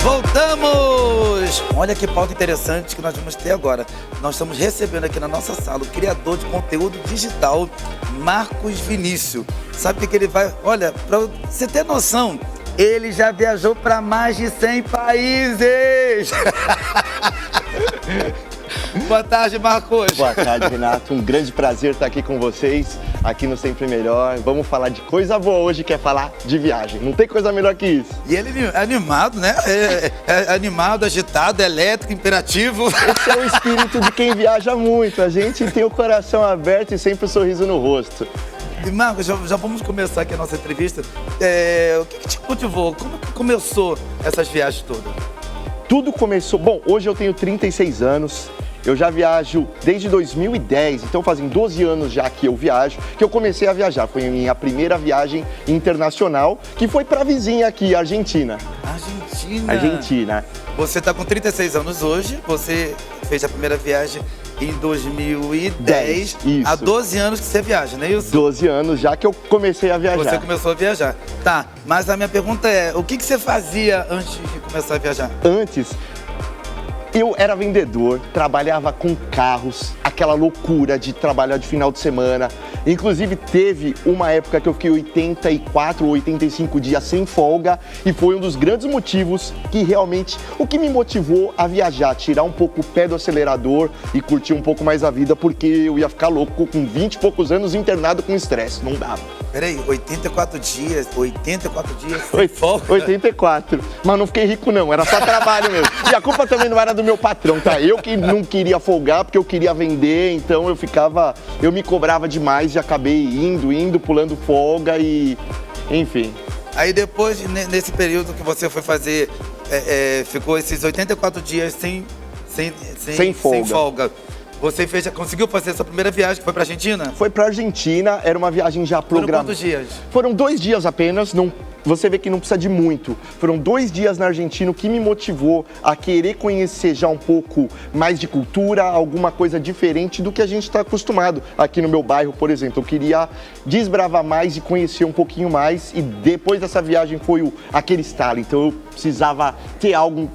Voltamos! Olha que pauta interessante que nós vamos ter agora. Nós estamos recebendo aqui na nossa sala o criador de conteúdo digital, Marcos Vinícius. Sabe o que ele vai... Olha, pra você ter noção, ele já viajou para mais de 100 países! Boa tarde, Marcos. Boa tarde, Renato. Um grande prazer estar aqui com vocês, aqui no Sempre Melhor. Vamos falar de coisa boa hoje, que é falar de viagem. Não tem coisa melhor que isso. E ele é animado, né? É animado, agitado, elétrico, imperativo. Esse é o espírito de quem viaja muito. A gente tem o coração aberto e sempre um sorriso no rosto. E, Marcos, já vamos começar aqui a nossa entrevista. O que te motivou? Como que começou essas viagens todas? Tudo começou... Bom, hoje eu tenho 36 anos. Eu já viajo desde 2010, então fazem 12 anos já que eu viajo, que eu comecei a viajar. Foi a minha primeira viagem internacional, que foi para a vizinha aqui, Argentina. Argentina. Você está com 36 anos hoje, você fez a primeira viagem em 2010. Isso. Há 12 anos que você viaja, não é isso? 12 anos já que eu comecei a viajar. Você começou a viajar. Tá, mas a minha pergunta é, o que você fazia antes de começar a viajar? Antes... Eu era vendedor, trabalhava com carros, aquela loucura de trabalhar de final de semana. Inclusive teve uma época que eu fiquei 84 ou 85 dias sem folga e foi um dos grandes motivos que realmente, o que me motivou a viajar, tirar um pouco o pé do acelerador e curtir um pouco mais a vida, porque eu ia ficar louco com 20 e poucos anos internado com estresse, não dava. Peraí, 84 dias sem folga? 84, mas não fiquei rico não, era só trabalho mesmo. E a culpa também não era do meu patrão, tá? Eu que não queria folgar porque eu queria vender, então eu me cobrava demais e acabei indo, pulando folga e... enfim. Aí depois, nesse período que você foi fazer, ficou esses 84 dias sem folga. Você conseguiu fazer a sua primeira viagem, que foi pra Argentina? Foi pra Argentina, era uma viagem já programada. Foram quantos dias? Foram 2 dias apenas, você vê que não precisa de muito. Foram 2 dias na Argentina, o que me motivou a querer conhecer já um pouco mais de cultura, alguma coisa diferente do que a gente está acostumado aqui no meu bairro, por exemplo. Eu queria desbravar mais e conhecer um pouquinho mais, e depois dessa viagem foi aquele estalo. Então eu precisava ter algo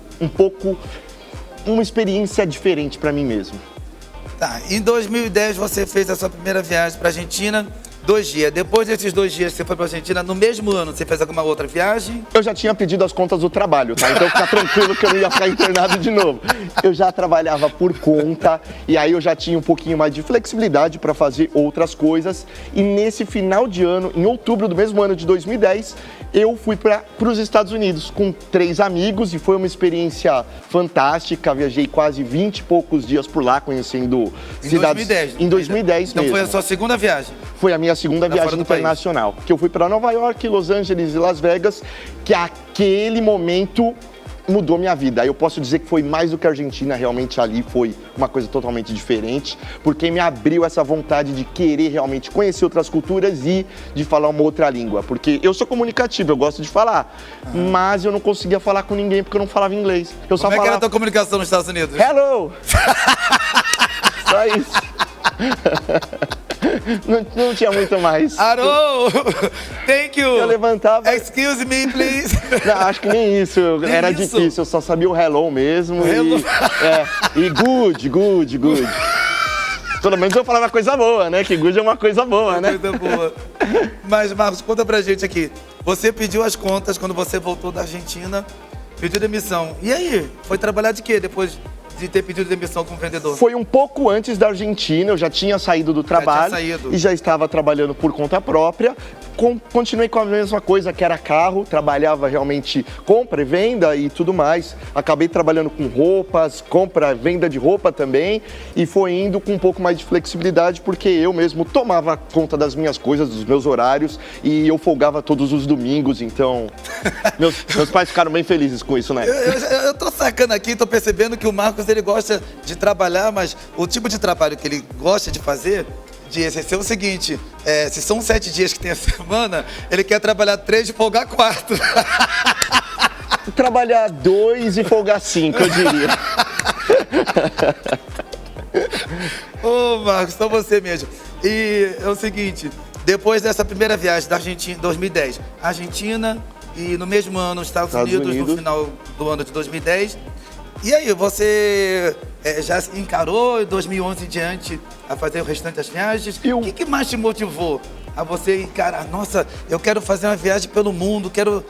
uma experiência diferente para mim mesmo. Tá, em 2010 você fez a sua primeira viagem para a Argentina, 2 dias. Depois desses 2 dias que você foi para a Argentina, no mesmo ano você fez alguma outra viagem? Eu já tinha pedido as contas do trabalho, tá? Então fica tranquilo que eu não ia ficar internado de novo. Eu já trabalhava por conta e aí eu já tinha um pouquinho mais de flexibilidade para fazer outras coisas. E nesse final de ano, em outubro do mesmo ano de 2010, eu fui para os Estados Unidos com 3 amigos e foi uma experiência fantástica. Viajei quase 20 e poucos dias por lá, conhecendo cidades. 2010? Em 2010 então mesmo. Foi a sua segunda viagem? Foi a minha segunda viagem internacional. Que eu fui para Nova York, Los Angeles e Las Vegas, que aquele momento mudou minha vida. Aí eu posso dizer que foi mais do que a Argentina, realmente ali foi uma coisa totalmente diferente, porque me abriu essa vontade de querer realmente conhecer outras culturas e de falar uma outra língua. Porque eu sou comunicativo, eu gosto de falar, mas eu não conseguia falar com ninguém porque eu não falava inglês. Eu só Como é que era a falava... tua comunicação nos Estados Unidos? Hello! Só isso. Não tinha muito mais. Alô! Thank you! Eu levantava... Excuse me, please! Não, acho que nem isso. Era difícil, eu só sabia o hello mesmo. Hello. E good. Pelo menos eu falava coisa boa, né? Que good é uma coisa boa, né? Coisa boa. Mas, Marcos, conta pra gente aqui. Você pediu as contas quando você voltou da Argentina, pediu demissão. E aí? Foi trabalhar de quê depois de ter pedido demissão como vendedor? Foi um pouco antes da Argentina, eu já tinha saído do trabalho e já estava trabalhando por conta própria. Continuei com a mesma coisa, que era carro, trabalhava realmente compra e venda e tudo mais. Acabei trabalhando com roupas, compra, venda de roupa também, e foi indo com um pouco mais de flexibilidade, porque eu mesmo tomava conta das minhas coisas, dos meus horários, e eu folgava todos os domingos, então meus pais ficaram bem felizes com isso, né? Eu tô sacando aqui, tô percebendo que o Marcos, ele gosta de trabalhar, mas o tipo de trabalho que ele gosta de fazer de ser o seguinte, se são 7 dias que tem a semana, ele quer trabalhar 3 e folgar 4. Trabalhar 2 e folgar 5, eu diria. Ô, Marcos, só você mesmo. E é o seguinte, depois dessa primeira viagem da Argentina, 2010, Argentina, e no mesmo ano os Estados Unidos, no final do ano de 2010. E aí, você já encarou em 2011 em diante a fazer o restante das viagens? O que mais te motivou a você encarar? Nossa, eu quero fazer uma viagem pelo mundo, quero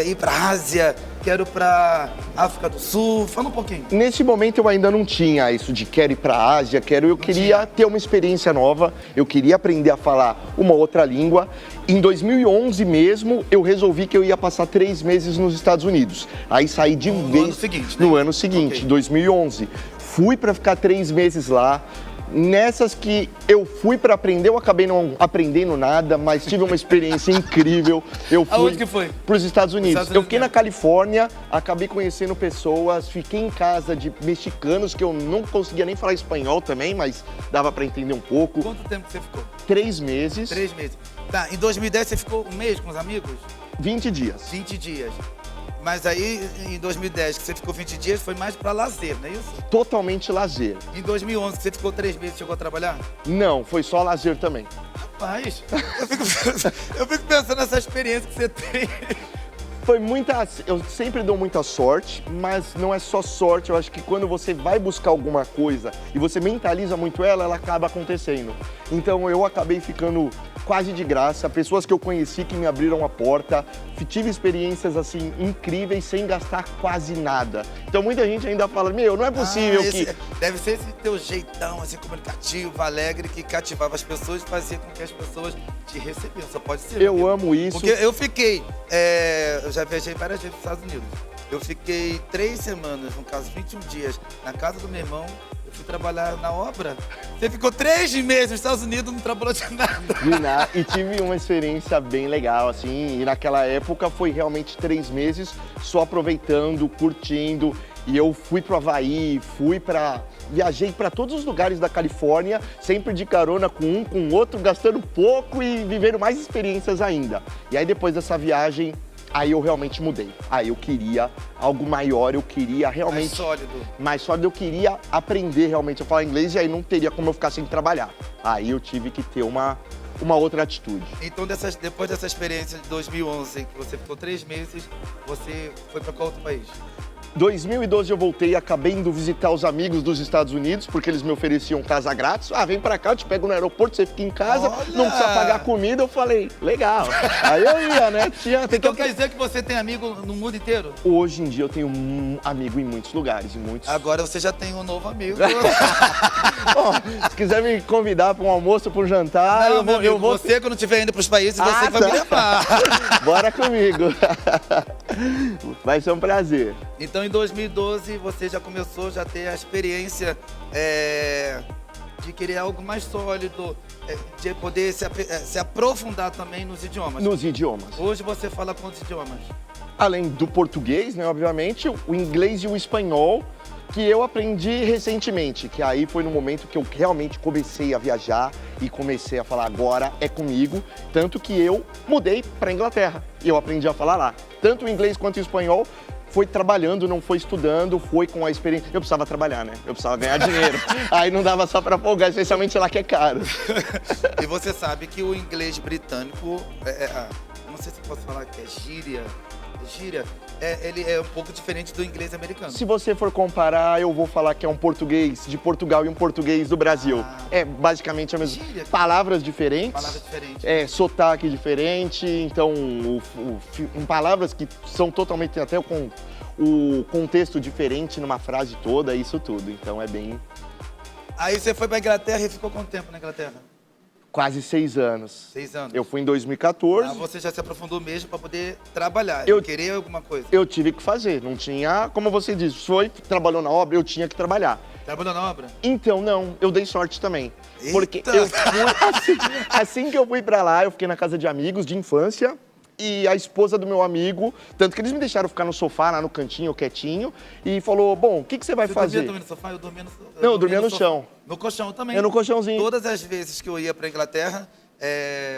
ir para a Ásia, quero para África do Sul. Fala um pouquinho. Nesse momento eu ainda não tinha isso de quero ir para a Ásia, eu queria ter uma experiência nova, eu queria aprender a falar uma outra língua. Em 2011 mesmo, eu resolvi que eu ia passar 3 meses nos Estados Unidos. Aí saí de vez... No ano seguinte, né? No ano seguinte, 2011. Fui para ficar 3 meses lá. Nessas que eu fui para aprender, eu acabei não aprendendo nada, mas tive uma experiência incrível. Eu fui Aonde que foi? Para os Estados Unidos. Eu fiquei na Califórnia, acabei conhecendo pessoas, fiquei em casa de mexicanos, que eu não conseguia nem falar espanhol também, mas dava para entender um pouco. Quanto tempo que você ficou? 3 meses. 3 meses. Tá, em 2010 você ficou um mês com os amigos? 20 dias. 20 dias. Mas aí, em 2010, que você ficou 20 dias, foi mais pra lazer, não é isso? Totalmente lazer. Em 2011, que você ficou 3 meses, chegou a trabalhar? Não, foi só lazer também. Rapaz, eu fico pensando nessa experiência que você tem. Foi eu sempre dou muita sorte, mas não é só sorte. Eu acho que quando você vai buscar alguma coisa e você mentaliza muito ela acaba acontecendo. Então eu acabei ficando quase de graça, pessoas que eu conheci que me abriram a porta, tive experiências assim incríveis sem gastar quase nada. Então muita gente ainda fala, não é possível que... Deve ser esse teu jeitão assim comunicativo, alegre, que cativava as pessoas e fazia com que as pessoas te recebessem, só pode ser. Eu amo isso. Porque eu fiquei, eu já viajei várias vezes para os Estados Unidos. Eu fiquei 3 semanas, no caso 21 dias, na casa do meu irmão. Eu fui trabalhar na obra. Você ficou 3 meses nos Estados Unidos, não trabalhou de nada. E tive uma experiência bem legal, assim. E naquela época foi realmente 3 meses só aproveitando, curtindo. E eu fui pro Havaí, viajei para todos os lugares da Califórnia, sempre de carona com um, com o outro, gastando pouco e vivendo mais experiências ainda. E aí depois dessa viagem, aí eu realmente mudei. Aí eu queria algo maior, eu queria realmente... Mais sólido, eu queria aprender realmente a falar inglês e aí não teria como eu ficar sem trabalhar. Aí eu tive que ter uma outra atitude. Então, depois dessa experiência de 2011, que você ficou 3 meses, você foi para qual outro país? 2012 eu voltei, acabei indo visitar os amigos dos Estados Unidos, porque eles me ofereciam casa grátis. Vem pra cá, eu te pego no aeroporto, você fica em casa, não precisa pagar comida. Eu falei, legal. Aí eu ia, né? Então quer dizer que você tem amigo no mundo inteiro? Hoje em dia eu tenho um amigo em muitos lugares, Agora você já tem um novo amigo. Bom, se quiser me convidar para um almoço, para um jantar, eu vou... Você, quando estiver indo pros países, você vai me levar. Bora comigo. Vai ser um prazer. Então, em 2012, você já começou a ter a experiência de querer algo mais sólido, de poder se aprofundar também nos idiomas. Nos idiomas. Hoje você fala quantos idiomas? Além do português, né, obviamente, o inglês e o espanhol, que eu aprendi recentemente, que aí foi no momento que eu realmente comecei a viajar e comecei a falar, agora é comigo, tanto que eu mudei para a Inglaterra e eu aprendi a falar lá. Tanto o inglês quanto o espanhol, foi trabalhando, não foi estudando, foi com a experiência. Eu precisava trabalhar, né? Eu precisava ganhar dinheiro. Aí não dava só para folgar, especialmente lá que é caro. E você sabe que o inglês britânico, não sei se eu posso falar que é gíria, ele é um pouco diferente do inglês americano. Se você for comparar, eu vou falar que é um português de Portugal e um português do Brasil. É basicamente a mesma. Gíria. Palavras diferentes. Palavras diferentes. Sotaque diferente. Então, palavras que são totalmente, até com o contexto diferente numa frase toda, isso tudo. Então é bem... Aí você foi pra Inglaterra e ficou quanto tempo na Inglaterra? Quase 6 anos. 6 anos. Eu fui em 2014. Você já se aprofundou mesmo para poder trabalhar, eu querer alguma coisa. Eu tive que fazer, não tinha, como você disse, trabalhou na obra, eu tinha que trabalhar. Trabalhou na obra? Então, não, eu dei sorte também. Eita. Porque eu fui, assim que eu fui pra lá, eu fiquei na casa de amigos de infância. E a esposa do meu amigo, tanto que eles me deixaram ficar no sofá, lá no cantinho, quietinho, e falou, bom, o que você vai fazer? Você dormia no sofá? Eu dormia no sofá. Não, eu dormia no chão. No colchão também. No colchãozinho. Todas as vezes que eu ia pra Inglaterra,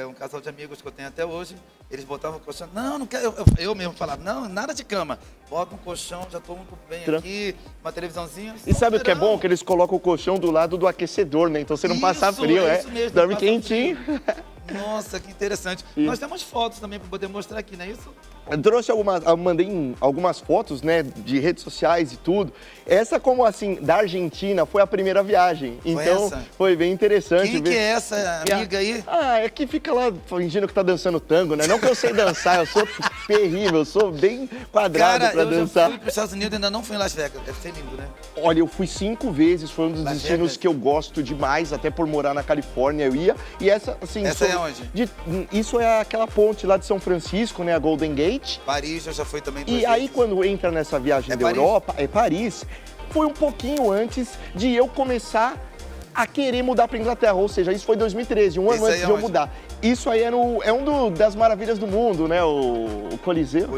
um casal de amigos que eu tenho até hoje, eles botavam o colchão. Não quero. Eu mesmo falava, não, nada de cama. Bota um colchão, já tô muito bem aqui, uma televisãozinha. E sabe o que é bom? Que eles colocam o colchão do lado do aquecedor, né? Então você não passa frio, isso mesmo, dorme quentinho. Nossa, que interessante. Nós temos fotos também para poder mostrar aqui, não é isso? Eu trouxe mandei algumas fotos, né, de redes sociais e tudo. Essa, como assim, da Argentina, foi a primeira viagem. Então, foi bem interessante. Quem que é essa amiga aí? É que fica lá fingindo que tá dançando tango, né? Não que eu sei dançar, eu sou terrível, eu sou bem quadrado pra dançar. Eu fui pros Estados Unidos e ainda não fui em Las Vegas. Deve ser lindo, né? Olha, eu fui 5 vezes, foi um dos destinos que eu gosto demais, até por morar na Califórnia eu ia. E essa, assim... Essa é onde? Isso é aquela ponte lá de São Francisco, né, a Golden Gate. Paris, eu já fui também. E aí, quando entra nessa viagem da Europa, é Paris, foi um pouquinho antes de eu começar a querer mudar para Inglaterra, ou seja, isso foi em 2013, um ano antes de eu mudar. Isso aí é das maravilhas do mundo, né? O Coliseu.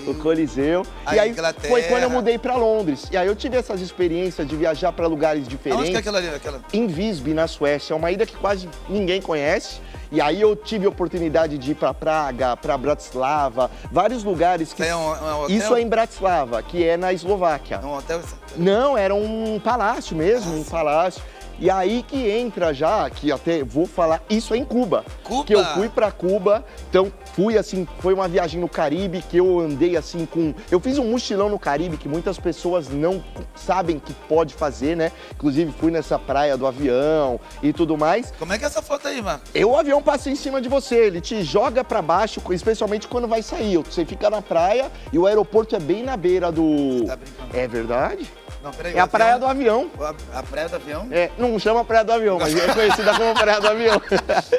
O Coliseu. E aí foi quando eu mudei para Londres. E aí eu tive essas experiências de viajar para lugares diferentes. Onde que é aquela ali? Em Visby, na Suécia. É uma ilha que quase ninguém conhece. E aí eu tive a oportunidade de ir para Praga, para Bratislava, vários lugares que... Isso é um hotel? Isso é em Bratislava, que é na Eslováquia. Um hotel? Não, era um palácio mesmo, um palácio. E aí que entra já, que até vou falar, isso é em Cuba. Que eu fui pra Cuba, então fui assim, foi uma viagem no Caribe que eu andei assim eu fiz um mochilão no Caribe que muitas pessoas não sabem que pode fazer, né? Inclusive fui nessa praia do avião e tudo mais. Como é que é essa foto aí, Marcos? O avião passa em cima de você, ele te joga pra baixo, especialmente quando vai sair. Você fica na praia e o aeroporto é bem na beira do... Você tá brincando? É verdade? Não, peraí, é a praia do avião. A praia do avião? Não chama praia do avião, mas é conhecida como praia do avião.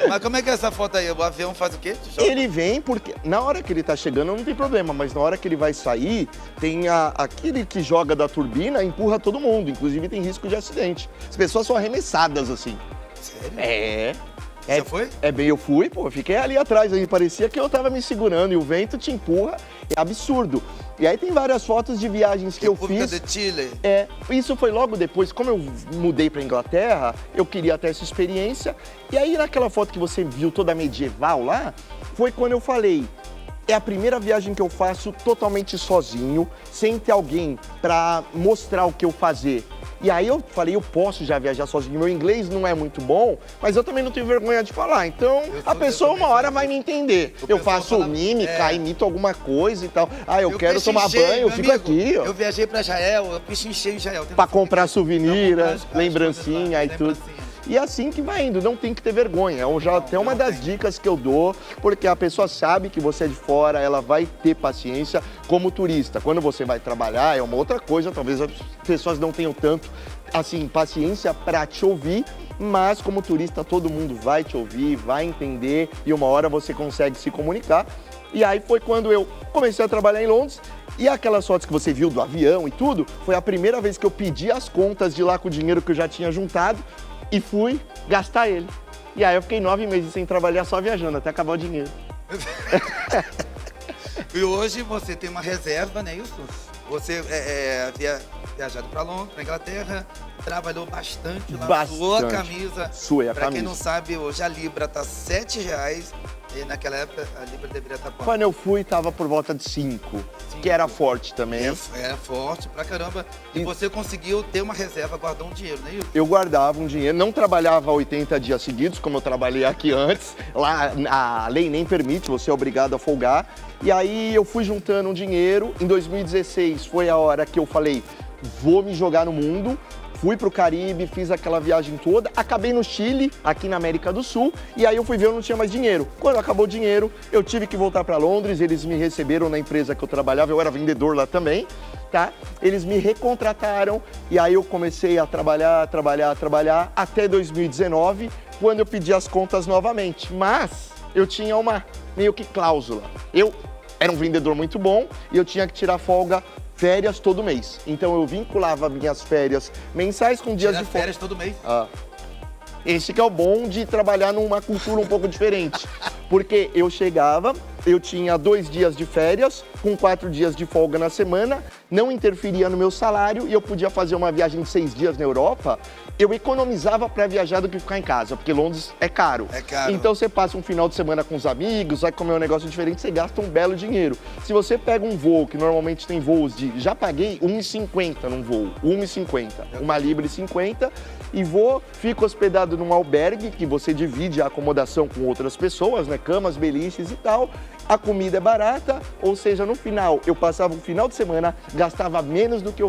Mas como é que é essa foto aí? O avião faz o quê? Ele vem porque, na hora que ele tá chegando não tem problema, mas na hora que ele vai sair, tem aquele que joga da turbina, empurra todo mundo, inclusive tem risco de acidente. As pessoas são arremessadas assim. Sério? Você foi? Eu fui, pô, fiquei ali atrás, aí parecia que eu tava me segurando e o vento te empurra, é absurdo. E aí tem várias fotos de viagens que eu fiz. de Chile. Isso foi logo depois, como eu mudei pra Inglaterra, eu queria ter essa experiência. E aí naquela foto que você viu toda medieval lá, foi quando eu falei, é a primeira viagem que eu faço totalmente sozinho, sem ter alguém pra mostrar o que eu fazer. E aí eu falei, eu posso já viajar sozinho, meu inglês não é muito bom, mas eu também não tenho vergonha de falar. Então a pessoa uma hora vai me entender. Eu faço mímica, imito alguma coisa e tal. Eu quero tomar banho, eu fico aqui. Eu viajei pra Israel, eu pichinchei em Israel. Pra comprar souvenir, lembrancinha e tudo. E é assim que vai indo, não tem que ter vergonha. Até uma das dicas que eu dou, porque a pessoa sabe que você é de fora, ela vai ter paciência como turista. Quando você vai trabalhar, é uma outra coisa, talvez as pessoas não tenham tanto, assim, paciência para te ouvir, mas como turista todo mundo vai te ouvir, vai entender e uma hora você consegue se comunicar. E aí foi quando eu comecei a trabalhar em Londres. E aquelas fotos que você viu do avião e tudo, foi a primeira vez que eu pedi as contas de lá com o dinheiro que eu já tinha juntado e fui gastar ele. E aí eu fiquei 9 meses sem trabalhar, só viajando, até acabar o dinheiro. E hoje você tem uma reserva, não é isso? Você havia viajado para Londres, para Inglaterra, trabalhou bastante lá, suou a camisa. Suei a camisa. Para quem não sabe, hoje a Libra tá R$7. E naquela época a Libra deveria estar quanto? Quando eu fui, tava por volta de 5, que era forte também. Era forte pra caramba. E você conseguiu ter uma reserva, guardar um dinheiro, não é isso? Eu guardava um dinheiro, não trabalhava 80 dias seguidos, como eu trabalhei aqui antes. Lá a lei nem permite, você é obrigado a folgar. E aí eu fui juntando um dinheiro. Em 2016 foi a hora que eu falei, vou me jogar no mundo. Fui pro Caribe, fiz aquela viagem toda, acabei no Chile, aqui na América do Sul, e aí eu fui ver, eu não tinha mais dinheiro. Quando acabou o dinheiro, eu tive que voltar para Londres, eles me receberam na empresa que eu trabalhava, eu era vendedor lá também, tá? Eles me recontrataram, e aí eu comecei a trabalhar, até 2019, quando eu pedi as contas novamente. Mas eu tinha uma meio que cláusula. Eu era um vendedor muito bom, e eu tinha que tirar folga férias todo mês. Então eu vinculava minhas férias mensais com dias de folga. Férias todo mês? Esse que é o bom de trabalhar numa cultura um pouco diferente. Porque eu chegava, eu tinha 2 dias de férias, com 4 dias de folga na semana, não interferia no meu salário e eu podia fazer uma viagem de 6 dias na Europa. Eu economizava para viajar do que ficar em casa, porque Londres é caro. É caro. Então você passa um final de semana com os amigos, vai comer um negócio diferente, você gasta um belo dinheiro. Se você pega um voo, que normalmente tem voos de... Já paguei R$1,50 num voo, R$1,50, uma libra e 50. e fico hospedado num albergue que você divide a acomodação com outras pessoas, né? Camas, beliches e tal. A comida é barata, ou seja, no final, eu passava um final de semana, gastava menos do que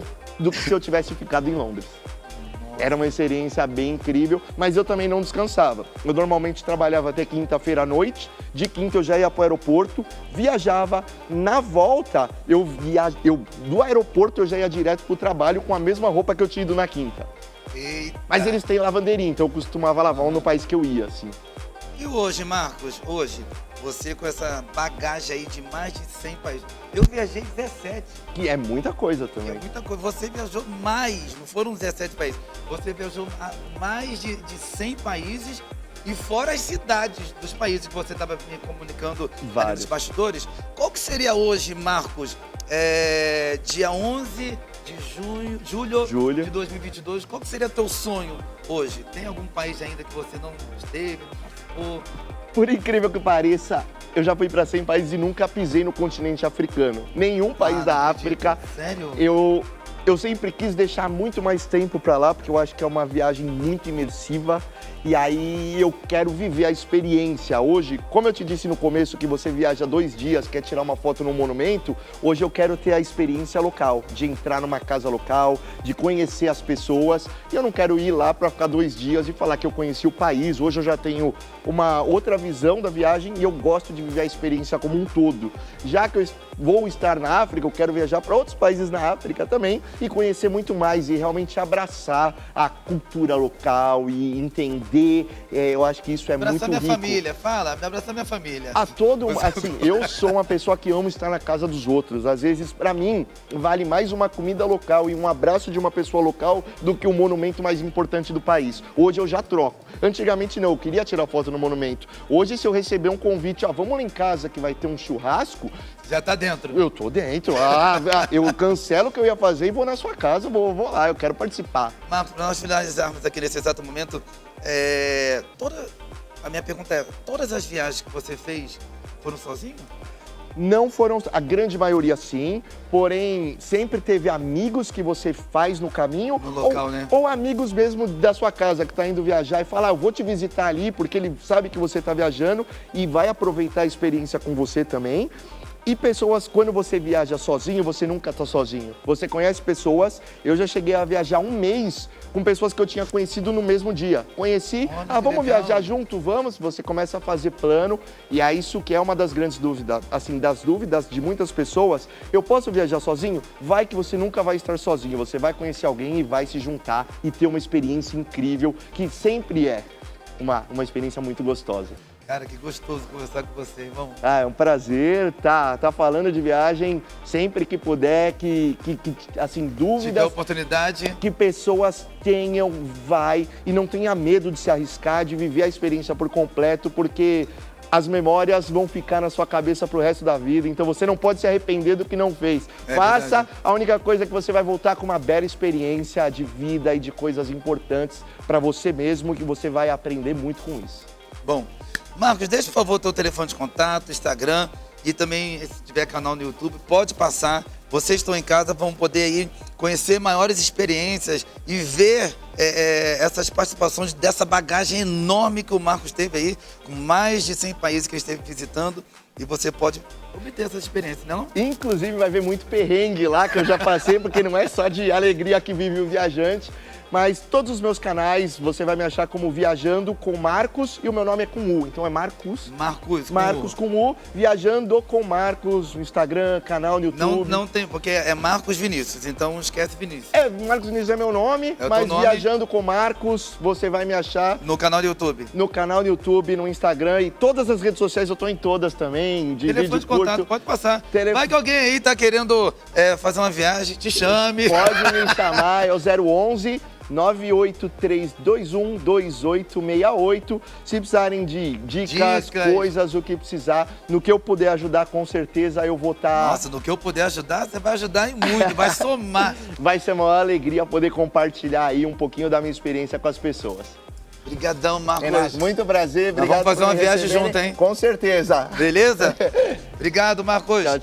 se eu tivesse ficado em Londres. Era uma experiência bem incrível, mas eu também não descansava. Eu normalmente trabalhava até quinta-feira à noite, de quinta eu já ia para o aeroporto, viajava, na volta, do aeroporto eu já ia direto para o trabalho com a mesma roupa que eu tinha ido na quinta. Eita. Mas eles têm lavanderia, então eu costumava lavar no país que eu ia, assim. E hoje, Marcos, você com essa bagagem aí de mais de 100 países, eu viajei 17. Que é muita coisa também. É muita coisa. Você viajou mais, não foram 17 países, você viajou a mais de 100 países e fora as cidades dos países que você estava me comunicando nos bastidores. Qual que seria hoje, Marcos, dia 11 de julho de 2022, qual que seria teu sonho hoje? Tem algum país ainda que você não esteve, não participou? Por incrível que pareça, eu já fui para 100 países e nunca pisei no continente africano. Nenhum país da África. Sério? Eu sempre quis deixar muito mais tempo para lá, porque eu acho que é uma viagem muito imersiva. E aí eu quero viver a experiência. Hoje, como eu te disse no começo, que você viaja 2 dias, quer tirar uma foto num monumento, hoje eu quero ter a experiência local, de entrar numa casa local, de conhecer as pessoas. E eu não quero ir lá para ficar 2 dias e falar que eu conheci o país. Hoje eu já tenho uma outra visão da viagem e eu gosto de viver a experiência como um todo. Já que eu vou estar na África, eu quero viajar para outros países na África também e conhecer muito mais e realmente abraçar a cultura local e entender. Eu acho que isso é muito rico. Abraçar minha família, fala, me abraçar minha família. Assim, eu sou uma pessoa que amo estar na casa dos outros. Às vezes, para mim, vale mais uma comida local e um abraço de uma pessoa local do que o monumento mais importante do país. Hoje eu já troco. Antigamente não, eu queria tirar foto no monumento. Hoje, se eu receber um convite, vamos lá em casa que vai ter um churrasco, já tá dentro. Eu tô dentro. Eu cancelo o que eu ia fazer e vou na sua casa, vou lá, eu quero participar. Marcos, para nós finalizarmos aqui nesse exato momento, a minha pergunta é, todas as viagens que você fez foram sozinho? Não foram, a grande maioria sim, porém sempre teve amigos que você faz no caminho. No local, né? Ou amigos mesmo da sua casa que tá indo viajar e fala, eu vou te visitar ali, porque ele sabe que você tá viajando e vai aproveitar a experiência com você também. E pessoas, quando você viaja sozinho, você nunca tá sozinho. Você conhece pessoas, eu já cheguei a viajar 1 mês com pessoas que eu tinha conhecido no mesmo dia. Conheci, vamos viajar junto, vamos, você começa a fazer plano. E é isso que é uma das grandes dúvidas, assim, das dúvidas de muitas pessoas. Eu posso viajar sozinho? Vai que você nunca vai estar sozinho, você vai conhecer alguém e vai se juntar e ter uma experiência incrível, que sempre é uma experiência muito gostosa. Cara, que gostoso conversar com você, irmão. É um prazer tá falando de viagem sempre que puder, que assim, dúvidas... Se tiver oportunidade... Que pessoas tenham, vai, e não tenha medo de se arriscar, de viver a experiência por completo, porque as memórias vão ficar na sua cabeça pro resto da vida, então você não pode se arrepender do que não fez. Faça, verdade. A única coisa é que você vai voltar com uma bela experiência de vida e de coisas importantes para você mesmo, que você vai aprender muito com isso. Bom, Marcos, deixa, por favor, o teu telefone de contato, Instagram e também, se tiver canal no YouTube, pode passar. Vocês estão em casa, vão poder aí conhecer maiores experiências e ver essas participações dessa bagagem enorme que o Marcos teve aí, com mais de 100 países que ele esteve visitando. E você pode obter essa experiência, não? Inclusive vai ver muito perrengue lá, que eu já passei, porque não é só de alegria que vive o viajante. Mas todos os meus canais, você vai me achar como Viajando com Marcos e o meu nome é com U, então é Marcos. Marcos com U, Viajando com Marcos, no Instagram, canal no YouTube. Não tem, porque é Marcos Vinícius, então esquece Vinícius. Marcos Vinícius é meu nome, mas Viajando com Marcos, você vai me achar... No canal do YouTube. No canal do YouTube, no Instagram e todas as redes sociais, eu tô em todas também, de telefone de contato, pode passar. Vai que alguém aí tá querendo fazer uma viagem, te chame. Pode me chamar, é o 011... 983212868. Se precisarem de dicas, coisas, o que precisar, no que eu puder ajudar, com certeza eu vou estar... Nossa, no que eu puder ajudar, você vai ajudar em muito, vai somar. Vai ser uma maior alegria poder compartilhar aí um pouquinho da minha experiência com as pessoas. Obrigadão, Marcos. Muito prazer, obrigado. Vamos fazer uma viagem junto, hein? Com certeza. Beleza? Obrigado, Marcos. Tchau.